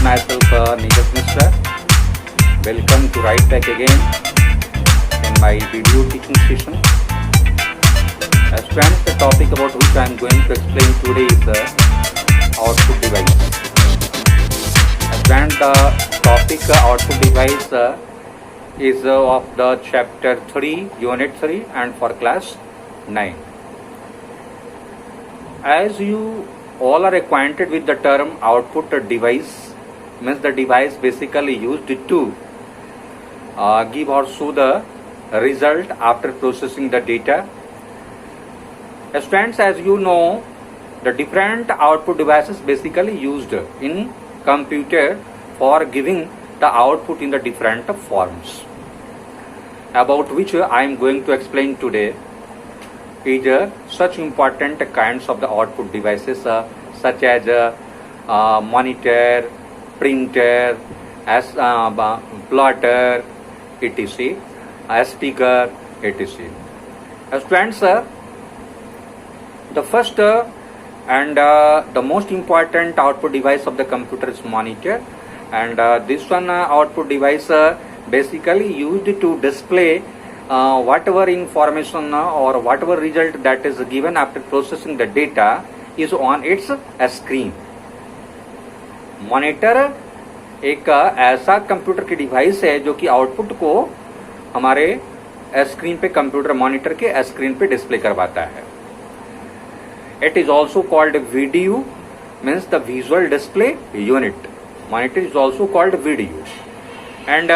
myself Neeraj Mishra. Welcome to right back again in my video teaching session. As friends, the topic about which I am going to explain today is output device. As friends, the topic output device is of the chapter 3, unit 3 and for class 9. As you all are acquainted with the term output device, means the device basically used to give or show the result after processing the data. Students, as you know, the different output devices basically used in computer for giving the output in the different forms, about which I am going to explain today. Is such important kinds of the output devices such as monitor, printer, as plotter, etc., speaker, etc. Students, the first and the most important output device of the computer is monitor, and this one output device basically used to display whatever information or whatever result that is given after processing the data is on its screen. Monitor एक ऐसा computer की device है जो कि output को हमारे screen पे, computer monitor के स्क्रीन पे डिस्प्ले करवाता है. It is also called VDU, means the visual display unit. Monitor is also called VDU. And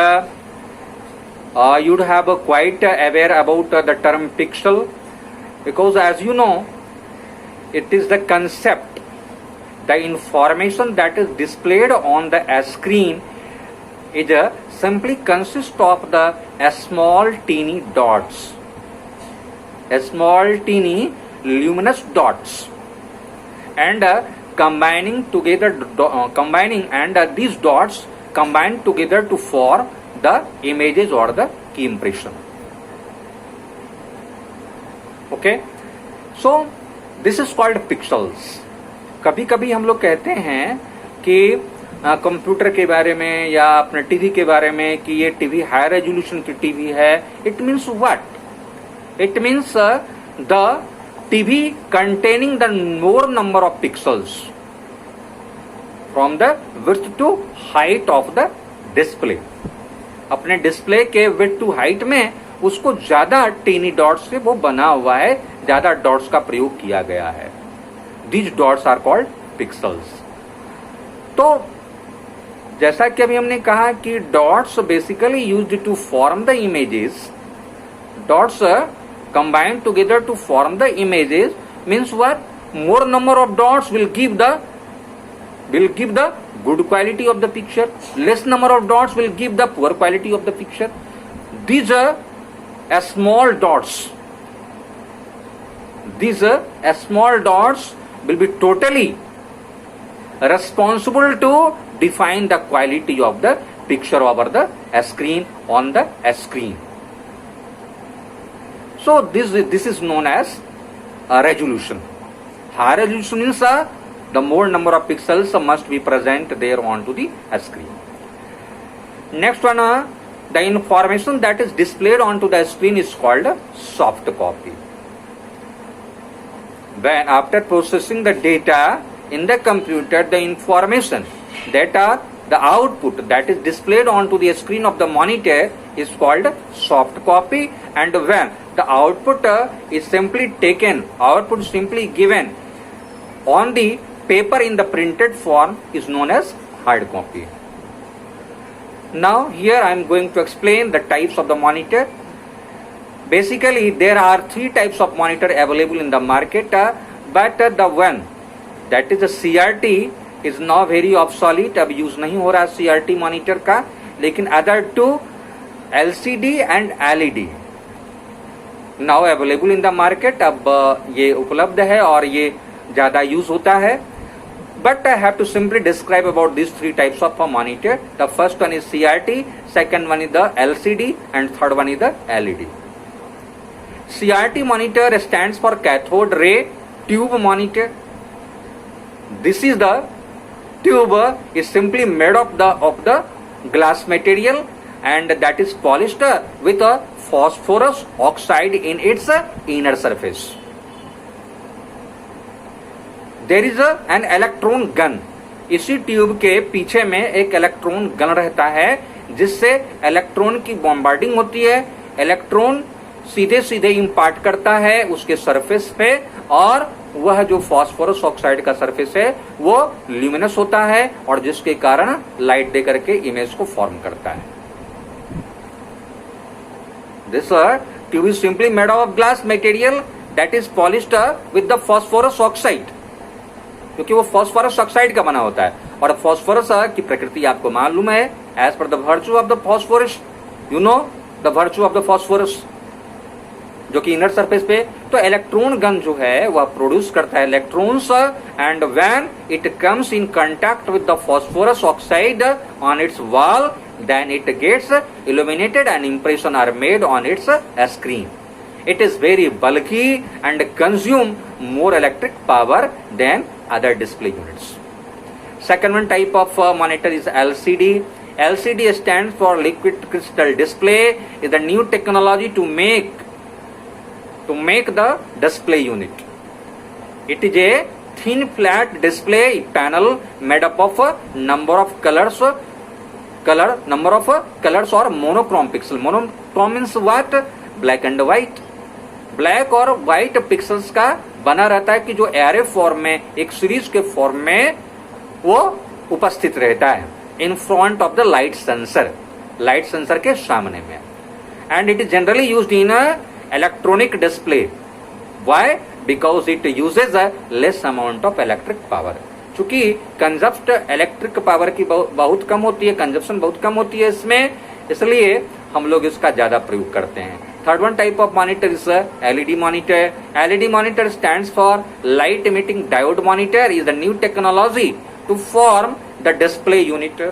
you'd have quite aware about the term pixel, because as you know, it is the concept, the information that is displayed on the screen is simply consists of the small teeny dots, small teeny luminous dots, and combining together, these dots combine together to form the images or the key impression. Okay, so this is called pixels. कभी कभी हम लोग कहते हैं कि computer के बारे में या अपने टीवी के बारे में कि ये टीवी हाई रेजोल्यूशन की टीवी है. It means what? It means the TV containing the more number of pixels from the width to height of the display. अपने डिस्प्ले के विड्थ टू हाइट में उसको ज्यादा टीनी डॉट्स से वो बना हुआ है, ज्यादा डॉट्स का प्रयोग किया गया है. These dots are called pixels. तो जैसा कि अभी हमने कहा कि dots basically used to form the images. Dots combined together to form the images means what? More number of dots will give the good quality of the picture. Less number of dots will give the poor quality of the picture. These small dots. These small dots will be totally responsible to define the quality of the picture over the screen, on the screen. So this is known as resolution. High resolution means the more number of pixels must be present there onto the screen. Next one, the information that is displayed onto the screen is called soft copy. When after processing the data in the computer, the information that the output that is displayed onto the screen of the monitor is called soft copy, and when the output is simply taken, output simply given on the paper in the printed form is known as hard copy. Now here I am going to explain the types of the monitor. Basically there are three types of monitor available in the market, but the one that is a CRT is now very obsolete. अब use नहीं हो रहा CRT monitor का, लेकिन other two LCD and LED now available in the market. अब ये उपलब्ध है और ये ज्यादा यूज होता है. But I have to simply describe about these three types of a monitor. The first one is CRT, second one is the LCD, and third one is the LED. CRT monitor stands for cathode ray tube monitor. This is the tube is simply made of the glass material and that is polished with a phosphorus oxide in its inner surface. There is an electron gun. इसी tube के पीछे में एक electron gun रहता है जिससे electron की bombarding होती है. इलेक्ट्रॉन सीधे सीधे इंपार्ट करता है उसके सरफेस पे और वह जो फास्फोरस ऑक्साइड का सरफेस है वो ल्यूमिनस होता है और जिसके कारण लाइट दे करके इमेज को फॉर्म करता है. This tube is simply made of glass material that is polished with the phosphorus oxide, क्योंकि वो फास्फोरस ऑक्साइड का बना होता है. और फास्फोरस की प्रकृति आपको मालूम है. As per the virtue of the phosphorus, you know the virtue of the phosphorus, जो कि इनर सरफेस पे. तो इलेक्ट्रॉन गन जो है वह प्रोड्यूस करता है electrons and when it comes in contact with the phosphorus oxide on its wall then it gets illuminated and impression are made on its screen. It is very bulky and consume more electric power than other display units. Second one type of monitor is LCD. LCD stands for liquid crystal display. Is the new technology to make the display unit. It is a thin flat display panel made up of number of colors or monochrome pixel. Monochrome means what? Black and white. Black और white pixels का बना रहता है कि जो array form में एक series के फॉर्म में वो उपस्थित रहता है in front of the light sensor के सामने में. And it is generally used in electronic display. Why? Because it uses a less amount of electric power. चूंकि कंजप्ट इलेक्ट्रिक पावर की बहुत कम होती है, कंजप्शन बहुत कम होती है इसमें, इसलिए हम लोग इसका ज्यादा प्रयोग करते हैं. Third one type of monitor is LED monitor. LED monitor stands for light emitting diode monitor. Is the new technology to form the display unit.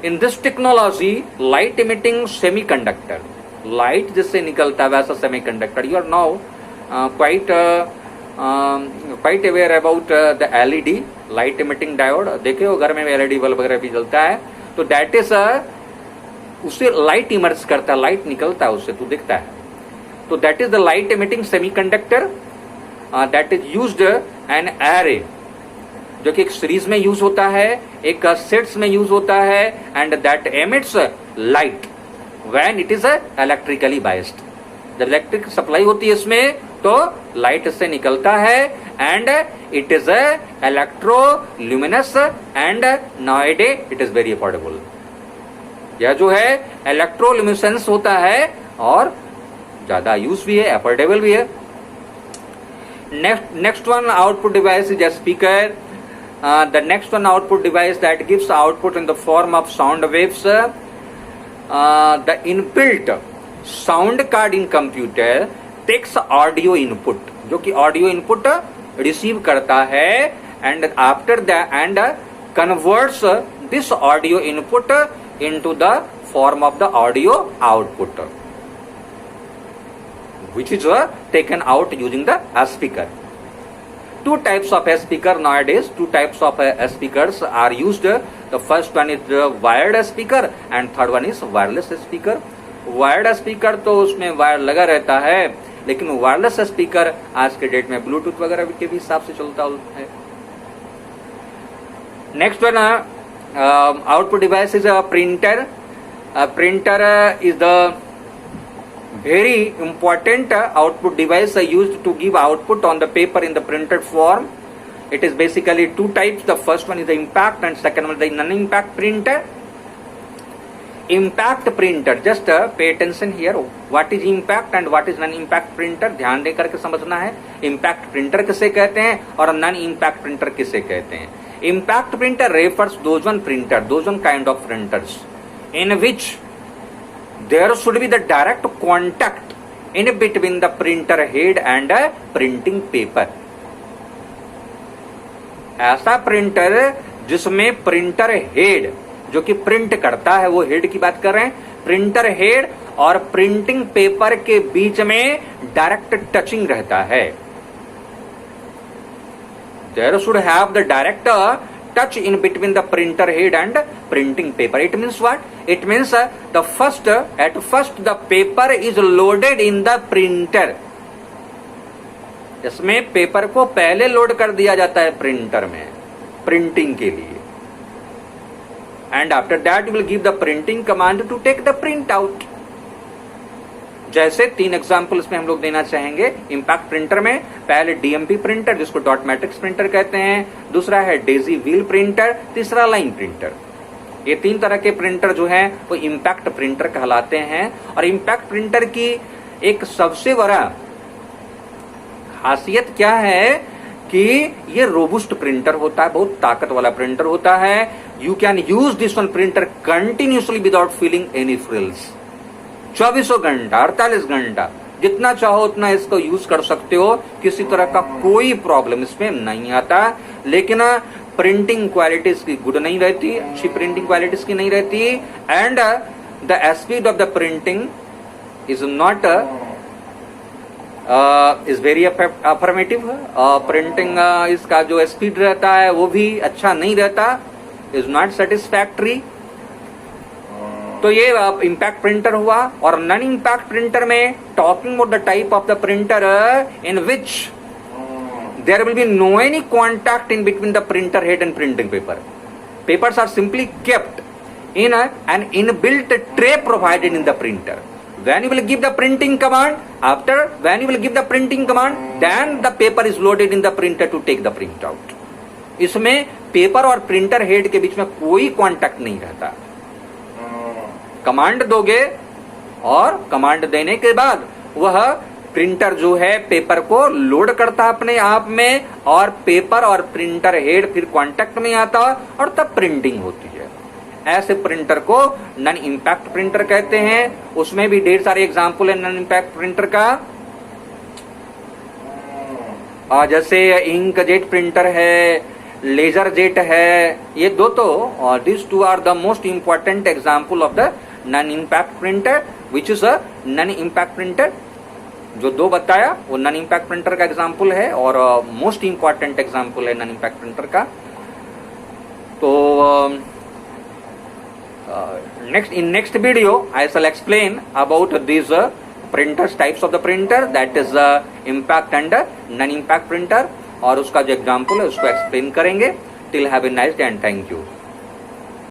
In this technology, light emitting semiconductor, light जिससे निकलता है वैसा semiconductor. You are now quite aware about the LED, light emitting diode. देखे हो घर में LED bulb वगैरह भी जलता है, तो that is उससे लाइट इमर्ज करता है, लाइट निकलता है उससे, तो दिखता है. तो that is the light emitting semiconductor that is used an array, जो कि एक सीरीज में यूज होता है, एक सेट्स में यूज होता है. And that emits light when it is electrically biased. जब इलेक्ट्रिक सप्लाई होती है इसमें तो लाइट इससे निकलता है and it is electro luminous and nowadays it is very affordable. यह जो है इलेक्ट्रोल्यूमिनेसेंस होता है और ज्यादा यूज भी है, अफोर्डेबल भी है. Next one output device is a speaker. The next one output device that gives output in the form of sound waves. The inbuilt sound card in computer takes audio input, जो कि audio input receive करता है and after the end converts this audio input into the form of the audio output, which is taken out using the speaker. Two types of speaker nowadays. Two types of speakers are used. The first one is the wired speaker and third one is wireless speaker. Wired speaker तो उसमें wire लगा रहता है, लेकिन wireless speaker आज के date में Bluetooth वगैरह के भी हिसाब से चलता है. Next one output device is a printer. A printer is the very important output device used to give output on the paper in the printed form. It is basically two types. The first one is the impact and second one is the non-impact printer. Impact printer, just pay attention here. What is impact and what is non-impact printer? ध्यान देकर के समझना है. Impact printer किसे कहते हैं और non-impact printer किसे कहते हैं. Impact printer refers those one kind of printers in which there should be the direct contact in between the printer head and printing paper. ऐसा प्रिंटर जिसमें प्रिंटर हेड जो कि प्रिंट करता है, वो हेड की बात कर रहे हैं, प्रिंटर हेड और प्रिंटिंग पेपर के बीच में डायरेक्ट टचिंग रहता है. There should have the direct touch in between the printer head and printing paper. It means what? It means at first the paper is loaded in the printer. इसमें paper को पहले load कर दिया जाता है printer में printing के लिए, and after that you will give the printing command to take the print out. जैसे 3 एग्जाम्पल इसमें हम लोग देना चाहेंगे. इंपैक्ट प्रिंटर में पहले डीएमपी प्रिंटर जिसको डॉट मैट्रिक्स प्रिंटर कहते हैं, दूसरा है डेजी व्हील प्रिंटर, तीसरा लाइन प्रिंटर. ये 3 तरह के प्रिंटर जो हैं वो इंपैक्ट प्रिंटर कहलाते हैं. और इंपैक्ट प्रिंटर की एक सबसे बड़ा खासियत क्या है कि ये रोबुस्ट प्रिंटर होता है, बहुत ताकत वाला प्रिंटर होता है. You can use this one printer continuously without feeling any frills. 24 घंटा 48 घंटा जितना चाहो उतना इसको यूज कर सकते हो, किसी तरह का कोई प्रॉब्लम इसमें नहीं आता. लेकिन प्रिंटिंग क्वालिटी इसकी गुड नहीं रहती, अच्छी प्रिंटिंग क्वालिटी इसकी नहीं रहती, and the speed of the printing is not is very affirmative. Printing इसका जो स्पीड रहता है वो भी अच्छा नहीं रहता, इज नॉट सेटिस्फैक्ट्री. तो ये इंपैक्ट प्रिंटर हुआ. और नॉन इंपैक्ट प्रिंटर में talking about the type of the printer in which there will be no any contact in between the printer head and printing paper. Papers are simply kept in an inbuilt tray provided in the printer. When you will give the printing command, when you will give the printing command, then the paper is loaded in the printer to take the print out. इसमें paper और printer head के बीच में कोई contact नहीं रहता. Command दोगे और command देने के बाद वह प्रिंटर जो है पेपर को लोड करता है अपने आप में, और पेपर और प्रिंटर हेड फिर कांटेक्ट में आता और तब प्रिंटिंग होती है. ऐसे प्रिंटर को नॉन इंपैक्ट प्रिंटर कहते हैं. उसमें भी ढेर सारे एग्जाम्पल है नॉन इंपैक्ट प्रिंटर का. जैसे इंक जेट प्रिंटर है, लेजर जेट है. ये दो तो this two are the most important example of the non impact printer which is a non impact printer. जो 2 बताया वो नॉन इंपैक्ट प्रिंटर का एग्जाम्पल है और मोस्ट इंपॉर्टेंट एग्जाम्पल है नॉन इंपैक्ट प्रिंटर का. तो next video I shall explain about these printers, types of the printer, that is impact and non impact printer, और उसका जो एग्जाम्पल है उसको एक्सप्लेन करेंगे. Till have a nice day and thank you.